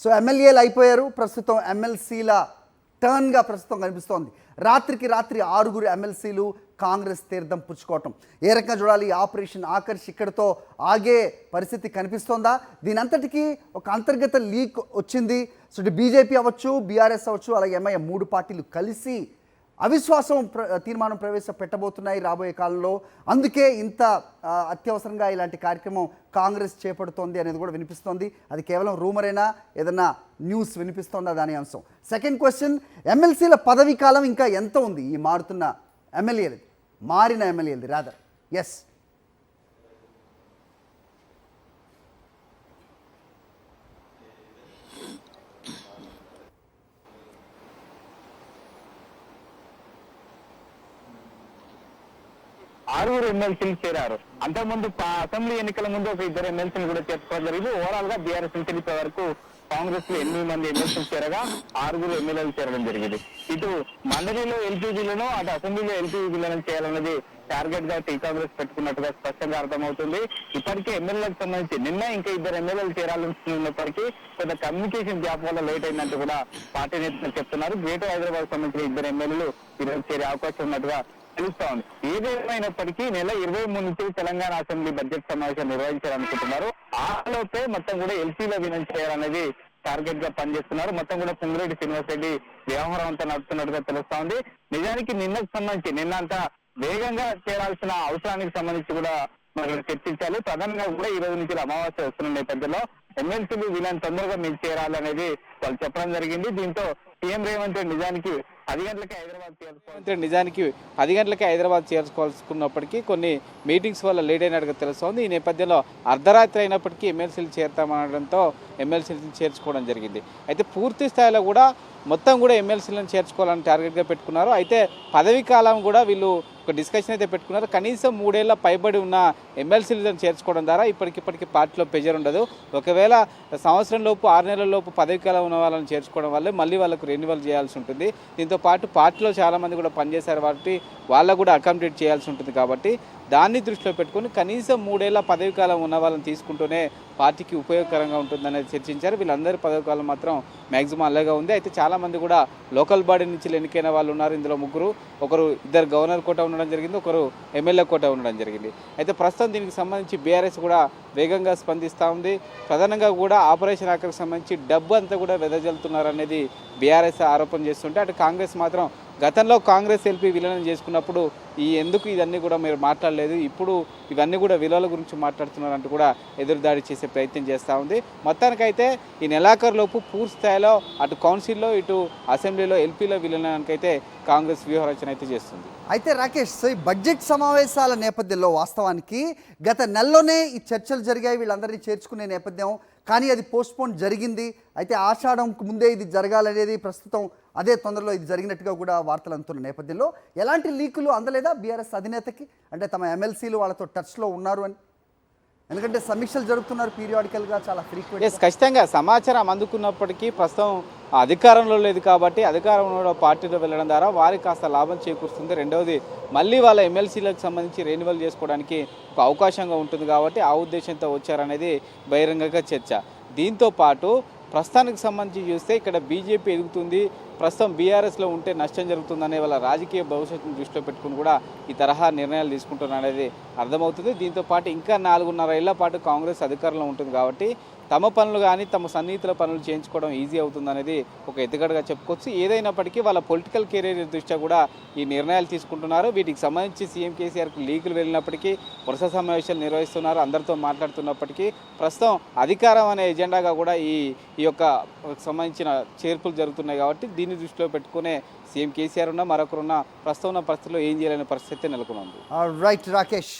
So ఎమ్మెల్యేలు అయిపోయారు, ప్రస్తుతం ఎమ్మెల్సీల టర్న్గా ప్రస్తుతం కనిపిస్తోంది. రాత్రికి రాత్రి 6 ఎమ్మెల్సీలు కాంగ్రెస్ తీర్థం పుచ్చుకోవటం. ఏ రకంగా చూడాలి? ఆపరేషన్ ఆకర్ష్ ఇక్కడితో ఆగే పరిస్థితి కనిపిస్తోందా? దీని అంతటికీ ఒక అంతర్గత లీక్ వచ్చింది. సో ఇటు బీజేపీ అవ్వచ్చు, బీఆర్ఎస్ అవ్వచ్చు, అలాగే ఎంఐఎం 3 పార్టీలు కలిసి అవిశ్వాసం తీర్మానం ప్రవేశపెట్టబోతున్నాయి రాబోయే కాలంలో. అందుకే ఇంత అత్యవసరంగా ఇలాంటి కార్యక్రమం కాంగ్రెస్ చేపడుతోంది అనేది కూడా వినిపిస్తోంది. అది కేవలం రూమరేనా, ఏదన్నా న్యూస్ వినిపిస్తోందా దాని అంశం. సెకండ్ క్వశ్చన్, ఎమ్మెల్సీల పదవీ కాలం ఇంకా ఎంత ఉంది? ఈ మారిన ఎమ్మెల్యేలది రాదర్. ఎస్, ఆరుగురు ఎమ్మెల్సీలు చేరారు. అంతకుముందు అసెంబ్లీ ఎన్నికల ముందు ఒక 2 ఎమ్మెల్సీలు కూడా చేర్చుకోవడం జరిగింది. ఓవరాల్ గా బీఆర్ఎస్ నుంచి ఇప్పటి వరకు కాంగ్రెస్ లో 8 మంది ఎమ్మెల్సీలు చేరగా 6 ఎమ్మెల్యేలు చేరడం జరిగింది. ఇటు మండలిలో ఎల్పీజీలను, అటు అసెంబ్లీలో ఎల్పీజీలను చేయాలన్నది టార్గెట్ గా టీ కాంగ్రెస్ పెట్టుకున్నట్టుగా స్పష్టంగా అర్థమవుతుంది. ఇప్పటికే ఎమ్మెల్యేలకు సంబంధించి నిన్న ఇంకా 2 ఎమ్మెల్యేలు చేరాలనుకున్నప్పటికీ కొంత కమ్యూనికేషన్ గ్యాప్ వల్ల లేట్ అయిందంటూ కూడా పార్టీ నేతలు చెప్తున్నారు. గ్రేటర్ హైదరాబాద్ సంబంధించిన 2 ఎమ్మెల్యేలు ఈరోజు చేరే అవకాశం ఉన్నట్టుగా తెలుస్తా ఉంది. ఏదేమైనప్పటికీ నెల 23 నుంచి తెలంగాణ అసెంబ్లీ బడ్జెట్ సమావేశం నిర్వహించాలనుకుంటున్నారు. ఆలోపే మొత్తం కూడా ఎల్పీలో వినతి చేయాలనేది టార్గెట్ గా పనిచేస్తున్నారు. మొత్తం కూడా పొంగిరెడ్డి శ్రీనివాస్ రెడ్డి వ్యవహారం అంతా నడుస్తున్నట్టుగా తెలుస్తా ఉంది. నిజానికి నిన్నకు సంబంధించి నిన్నంతా వేగంగా చేరాల్సిన అవసరానికి సంబంధించి కూడా మనం చర్చించాలి. ప్రధానంగా కూడా ఈ రోజు నుంచి అమావాస్య వస్తున్న నేపథ్యంలో ఎమ్మెల్సీలు వీళ్ళని తొందరగా మీరు చేరాలనేది వాళ్ళు చెప్పడం జరిగింది. దీంతో సీఎం రేవంత్ రెడ్డి నిజానికి 10 గంటలకే హైదరాబాద్ చేర్చుకోవాల్సుకున్నప్పటికీ కొన్ని మీటింగ్స్ వల్ల లేట్ అయినట్టుగా తెలుస్తోంది. ఈ నేపథ్యంలో అర్ధరాత్రి అయినప్పటికీ ఎమ్మెల్సీలు చేరుతామనడంతో ఎమ్మెల్సీలను చేర్చుకోవడం జరిగింది. అయితే పూర్తి స్థాయిలో కూడా మొత్తం కూడా ఎమ్మెల్సీలను చేర్చుకోవాలని టార్గెట్గా పెట్టుకున్నారు. అయితే పదవీ కాలం కూడా వీళ్ళు ఒక డిస్కషన్ అయితే పెట్టుకున్నారు. కనీసం 3 ఏళ్ల పైబడి ఉన్న ఎమ్మెల్సీలను చేర్చుకోవడం ద్వారా ఇప్పటికిప్పటికీ పార్టీలో ప్రెజర్ ఉండదు. ఒకవేళ సంవత్సరం లోపు 6 నెలల లోపు పదవీ కాలం ఉన్న వాళ్ళని చేర్చుకోవడం వల్లే మళ్ళీ వాళ్ళకు రెన్యువల్ చేయాల్సి ఉంటుంది. దీంతో పాటు పార్టీలో చాలామంది కూడా పనిచేశారు కాబట్టి వాళ్ళకు కూడా అకామిడేట్ చేయాల్సి ఉంటుంది. కాబట్టి దాన్ని దృష్టిలో పెట్టుకుని కనీసం 3 ఏళ్ల పదవీ కాలం ఉన్న వాళ్ళని తీసుకుంటూనే పార్టీకి ఉపయోగకరంగా ఉంటుందనేది చర్చించారు. వీళ్ళందరి పదవీ కాలం మాత్రం మ్యాక్సిమం అలాగే ఉంది. అయితే చాలామంది కూడా లోకల్ బాడీ నుంచి ఎన్నికైన వాళ్ళు ఉన్నారు. ఇందులో 3, ఒకరు 2 గవర్నర్ కోట ఉండడం జరిగింది, ఒకరు ఎమ్మెల్యే కోట ఉండడం జరిగింది. అయితే ప్రస్తుతం దీనికి సంబంధించి బీఆర్ఎస్ కూడా వేగంగా స్పందిస్తూ ఉంది. ప్రధానంగా కూడా ఆపరేషన్ ఆకర్కి సంబంధించి డబ్బు అంతా కూడా వెదజల్లుతున్నారనేది బీఆర్ఎస్ ఆరోపణ చేస్తుంటే, అటు కాంగ్రెస్ మాత్రం గతంలో కాంగ్రెస్ ఎల్పీ విలీనం చేసుకున్నప్పుడు ఎందుకు ఇదన్నీ కూడా మీరు మాట్లాడలేదు, ఇప్పుడు ఇవన్నీ కూడా విలువల గురించి మాట్లాడుతున్నారంటూ కూడా ఎదురుదాడి చేసే ప్రయత్నం చేస్తూ ఉంది. మొత్తానికైతే ఈ నెలాఖరులోపు పూర్తి స్థాయిలో అటు కౌన్సిల్లో ఇటు అసెంబ్లీలో ఎల్పీలో విలీనానికైతే కాంగ్రెస్ వ్యూహరచన అయితే చేస్తుంది. అయితే రాకేష్, ఈ బడ్జెట్ సమావేశాల నేపథ్యంలో వాస్తవానికి గత నెలలోనే ఈ చర్చలు జరిగాయి వీళ్ళందరినీ చేర్చుకునే నేపథ్యం, కానీ అది పోస్ట్పోన్ జరిగింది. అయితే ఆషాఢంకు ముందే ఇది జరగాలనేది ప్రస్తుతం అదే తొందరలో ఇది జరిగినట్టుగా కూడా వార్తలు అందుతున్న నేపథ్యంలో ఎలాంటి లీకులు అందలేదా బీఆర్ఎస్ అధినేతకి? అంటే తమ ఎమ్మెల్సీలు వాళ్ళతో టచ్లో ఉన్నారు అని, ఎందుకంటే సమీక్షలు జరుగుతున్నారు పీరియాడికల్గా, చాలా ఫ్రీక్వెంట్. ఖచ్చితంగా సమాచారం అందుకున్నప్పటికీ ప్రస్తుతం అధికారంలో లేదు కాబట్టి అధికారంలో పార్టీలో వెళ్ళడం ద్వారా వారికి కాస్త లాభం చేకూరుస్తుంది. రెండవది మళ్ళీ వాళ్ళ ఎమ్మెల్సీలకు సంబంధించి రెన్యువల్ చేసుకోవడానికి ఒక అవకాశంగా ఉంటుంది కాబట్టి ఆ ఉద్దేశంతో వచ్చారనేది బహిరంగంగా చర్చ. దీంతో పాటు ప్రస్తుతానికి సంబంధించి చూస్తే ఇక్కడ బీజేపీ ఎదుగుతుంది, ప్రస్తుతం బీఆర్ఎస్లో ఉంటే నష్టం జరుగుతుందనే వాళ్ళ రాజకీయ భవిష్యత్తును దృష్టిలో పెట్టుకుని కూడా ఈ తరహా నిర్ణయాలు తీసుకుంటున్నారనేది అర్థమవుతుంది. దీంతో పాటు ఇంకా 4.5 ఏళ్ల పాటు కాంగ్రెస్ అధికారంలో ఉంటుంది కాబట్టి తమ పనులు కానీ తమ సన్నిహితుల పనులు చేయించుకోవడం ఈజీ అవుతుందనేది ఒక ఎత్తుగడగా చెప్పుకోవచ్చు. ఏదైనప్పటికీ వాళ్ళ పొలిటికల్ కెరీర్ దృష్ట్యా కూడా ఈ నిర్ణయాలు తీసుకుంటున్నారు. వీటికి సంబంధించి సీఎం కేసీఆర్కి లీకులు వెళ్ళినప్పటికీ వరుస సమావేశాలు నిర్వహిస్తున్నారు, అందరితో మాట్లాడుతున్నప్పటికీ ప్రస్తుతం అధికారం అనే ఎజెండాగా కూడా ఈ యొక్క సంబంధించిన చేర్పులు జరుగుతున్నాయి. కాబట్టి దీన్ని దృష్టిలో పెట్టుకునే సీఎం కేసీఆర్ ఉన్న మరొకరున్న ప్రస్తుతం ఉన్న పరిస్థితుల్లో ఏం చేయాలనే పరిస్థితి నెలకొంది. రైట్ రాకేష్.